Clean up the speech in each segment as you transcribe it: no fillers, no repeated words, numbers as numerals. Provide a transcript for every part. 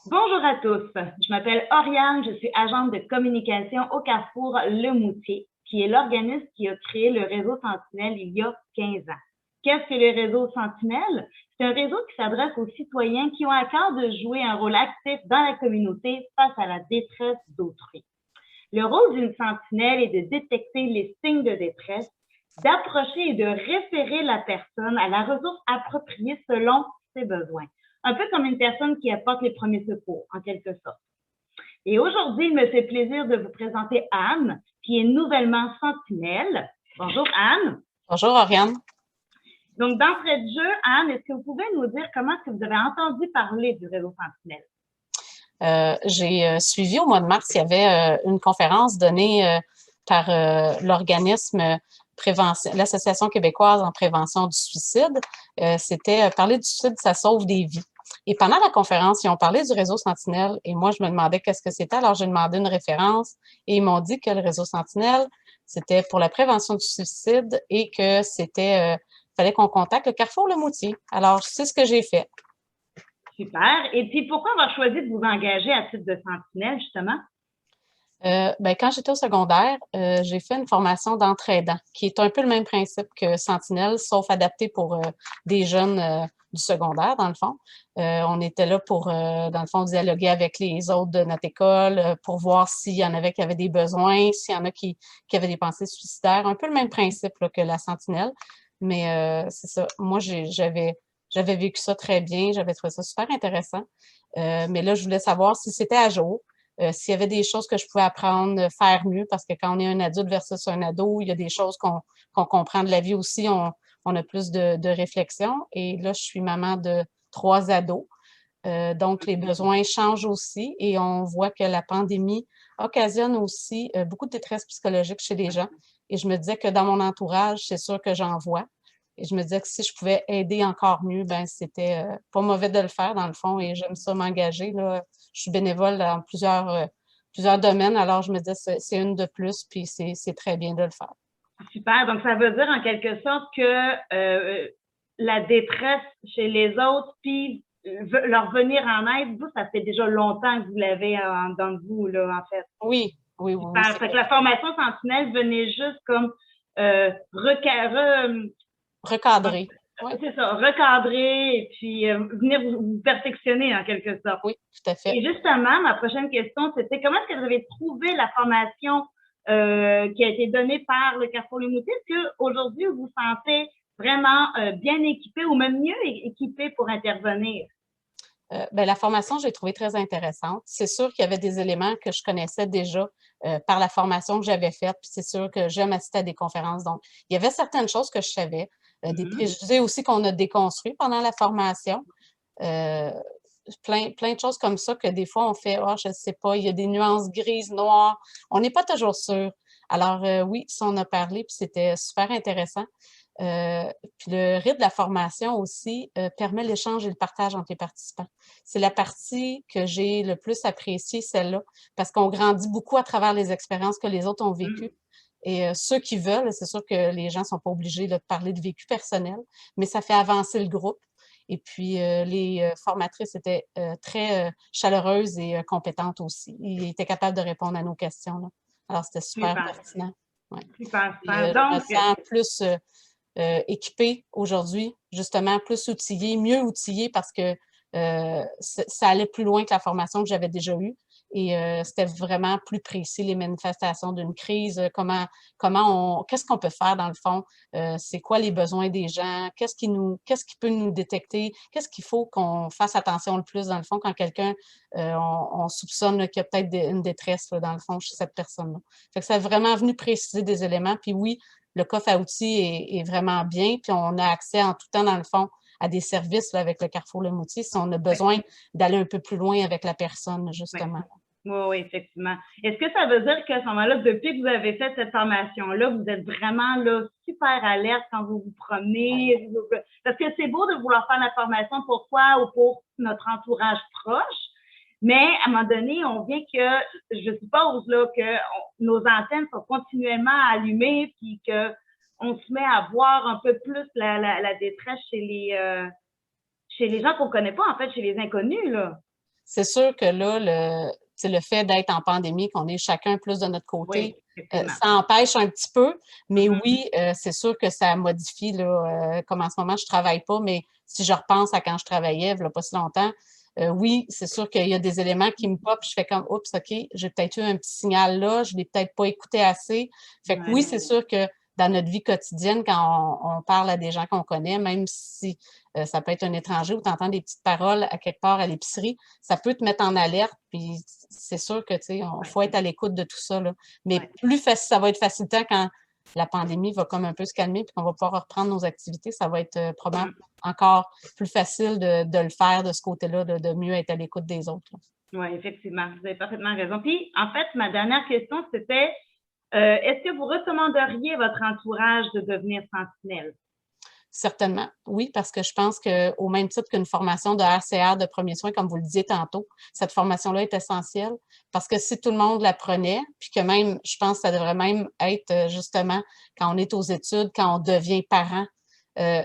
Bonjour à tous, je m'appelle Oriane, je suis agente de communication au Carrefour Le Moutier, qui est l'organisme qui a créé le réseau Sentinelle il y a 15 ans. Qu'est-ce que le réseau Sentinelle? C'est un réseau qui s'adresse aux citoyens qui ont à cœur de jouer un rôle actif dans la communauté face à la détresse d'autrui. Le rôle d'une sentinelle est de détecter les signes de détresse, d'approcher et de référer la personne à la ressource appropriée selon ses besoins. Un peu comme une personne qui apporte les premiers secours, en quelque sorte. Et aujourd'hui, il me fait plaisir de vous présenter Anne, qui est nouvellement sentinelle. Bonjour Anne. Bonjour Oriane. Donc, d'entrée de jeu, Anne, est-ce que vous pouvez nous dire comment est-ce que vous avez entendu parler du réseau Sentinelle? J'ai suivi au mois de mars, il y avait une conférence donnée par l'organisme l'Association québécoise en prévention du suicide. C'était parler du suicide, ça sauve des vies. Et pendant la conférence, ils ont parlé du réseau Sentinelle et moi, je me demandais qu'est-ce que c'était. Alors, j'ai demandé une référence et ils m'ont dit que le réseau Sentinelle, c'était pour la prévention du suicide et que fallait qu'on contacte le Carrefour Le Moutier. Alors, c'est ce que j'ai fait. Super. Et puis, pourquoi avoir choisi de vous engager à titre de sentinelle, justement? Quand j'étais au secondaire, j'ai fait une formation d'entraidant, qui est un peu le même principe que Sentinelle, sauf adapté pour des jeunes du secondaire, dans le fond. On était là pour, dans le fond, dialoguer avec les autres de notre école, pour voir s'il y en avait qui avaient des besoins, s'il y en a qui avaient des pensées suicidaires. Un peu le même principe là, que la Sentinelle. Mais c'est ça. Moi, j'avais vécu ça très bien. J'avais trouvé ça super intéressant. Mais là, je voulais savoir si c'était à jour. S'il y avait des choses que je pouvais apprendre, faire mieux, parce que quand on est un adulte versus un ado, il y a des choses qu'on comprend de la vie aussi, on a plus de réflexion. Et là, je suis maman de 3 ados. Donc, les besoins changent aussi et on voit que la pandémie occasionne aussi beaucoup de détresse psychologique chez les gens. Et je me disais que dans mon entourage, c'est sûr que j'en vois. Et je me disais que si je pouvais aider encore mieux, ben c'était pas mauvais de le faire dans le fond et j'aime ça m'engager. Là. Je suis bénévole dans plusieurs domaines, alors je me disais c'est une de plus, puis c'est très bien de le faire. Super. Donc, ça veut dire en quelque sorte que la détresse chez les autres, puis leur venir en aide, vous, ça fait déjà longtemps que vous l'avez dans vous, là, en fait. Oui, oui, oui, oui. Super. Fait que la formation Sentinelle venait juste comme Recadrer. Oui, c'est ça, recadrer et puis venir vous perfectionner en quelque sorte. oui, tout à fait. Et justement, ma prochaine question, c'était comment est-ce que vous avez trouvé la formation qui a été donnée par le Carrefour Le Moutier? Est-ce qu'aujourd'hui, vous vous sentez vraiment bien équipé ou même mieux équipé pour intervenir? La formation, j'ai trouvé très intéressante. C'est sûr qu'il y avait des éléments que je connaissais déjà par la formation que j'avais faite, puis c'est sûr que j'aime assister à des conférences. Donc, il y avait certaines choses que je savais, des préjugés aussi qu'on a déconstruits pendant la formation. Euh, plein de choses comme ça que des fois on fait, oh, je ne sais pas, il y a des nuances grises, noires. On n'est pas toujours sûr. Alors, oui, ça, on a parlé, puis c'était super intéressant. Puis le rythme de la formation aussi permet l'échange et le partage entre les participants. C'est la partie que j'ai le plus appréciée, celle-là, parce qu'on grandit beaucoup à travers les expériences que les autres ont vécues. Et ceux qui veulent, c'est sûr que les gens ne sont pas obligés là, de parler de vécu personnel, mais ça fait avancer le groupe. Et puis, les formatrices étaient très chaleureuses et compétentes aussi. Ils étaient capables de répondre à nos questions. Là. Alors, c'était super Super, pertinent. Ouais. super, Puis, super. je me Donc, sens plus équipée aujourd'hui, justement, plus outillée, mieux outillée parce que ça allait plus loin que la formation que j'avais déjà eue. Et c'était vraiment plus précis, les manifestations d'une crise, qu'est-ce qu'on peut faire dans le fond, c'est quoi les besoins des gens, qu'est-ce qui peut nous détecter, qu'est-ce qu'il faut qu'on fasse attention le plus dans le fond quand quelqu'un, on soupçonne qu'il y a peut-être une détresse là, dans le fond chez cette personne-là. Fait que ça a vraiment venu préciser des éléments. Puis oui, le coffre à outils est vraiment bien, puis on a accès en tout temps dans le fond à des services là, avec le Carrefour Le Moutier si on a besoin d'aller un peu plus loin avec la personne, justement. oui, oui, effectivement. Est-ce que ça veut dire qu'à ce moment-là, depuis que vous avez fait cette formation-là, vous êtes vraiment là super alerte quand vous vous promenez? Parce que c'est beau de vouloir faire la formation pour soi ou pour notre entourage proche, mais à un moment donné, on vient que, je suppose là, que nos antennes sont continuellement allumées puis qu'on se met à voir un peu plus la détresse chez les gens qu'on ne connaît pas, en fait, chez les inconnus, là. c'est sûr que là, le fait d'être en pandémie, qu'on est chacun plus de notre Oui, côté, effectivement. ça empêche un petit peu, mais Mhm. oui, c'est sûr que ça modifie, là, comme en ce moment, je travaille pas, mais si je repense à quand je travaillais, il y a pas si longtemps, oui, c'est sûr qu'il y a des éléments qui me pop, je fais comme, oups, OK, j'ai peut-être eu un petit signal là, je l'ai peut-être pas écouté assez. Fait que oui, Ouais. c'est sûr que dans notre vie quotidienne, quand on parle à des gens qu'on connaît, même si ça peut être un étranger ou tu entends des petites paroles à quelque part à l'épicerie, ça peut te mettre en alerte, puis c'est sûr que, tu sais, il faut être à l'écoute de tout ça, là. Mais Ouais. plus facile, ça va être facilitant quand la pandémie va comme un peu se calmer, puis qu'on va pouvoir reprendre nos activités, ça va être probablement encore plus facile de le faire de ce côté-là, de mieux être à l'écoute des autres, là. Oui, effectivement, vous avez parfaitement raison. Puis, en fait, ma dernière question, c'était, est-ce que vous recommanderiez à votre entourage de devenir sentinelle? Certainement, oui, parce que je pense qu'au même titre qu'une formation de RCR de premiers soins, comme vous le disiez tantôt, cette formation-là est essentielle parce que si tout le monde la prenait, puis que même, je pense que ça devrait même être justement quand on est aux études, quand on devient parent,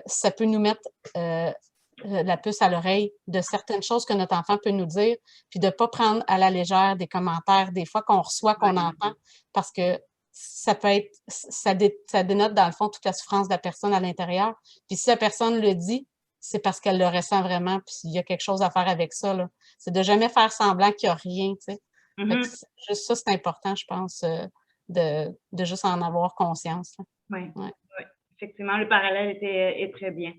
ça peut nous mettre la puce à l'oreille de certaines choses que notre enfant peut nous dire, puis de ne pas prendre à la légère des commentaires des fois qu'on reçoit, qu'on Ouais. entend, parce que ça peut être, ça dénote dans le fond toute la souffrance de la personne à l'intérieur. Puis si la personne le dit, c'est parce qu'elle le ressent vraiment, puis il y a quelque chose à faire avec ça, là. C'est de jamais faire semblant qu'il n'y a rien, tu sais. Fait que Mhm. juste ça, c'est important, je pense, de juste en avoir conscience, là. Oui, Ouais. oui, effectivement, le parallèle est très bien.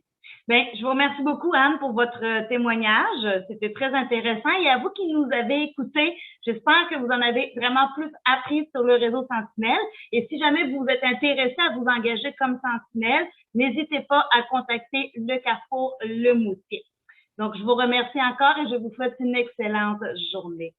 Bien, je vous remercie beaucoup, Anne, pour votre témoignage. C'était très intéressant. Et à vous qui nous avez écoutés, j'espère que vous en avez vraiment plus appris sur le réseau Sentinelle. Et si jamais vous êtes intéressé à vous engager comme Sentinelle, n'hésitez pas à contacter le Carrefour Le Moutier. Donc, je vous remercie encore et je vous souhaite une excellente journée.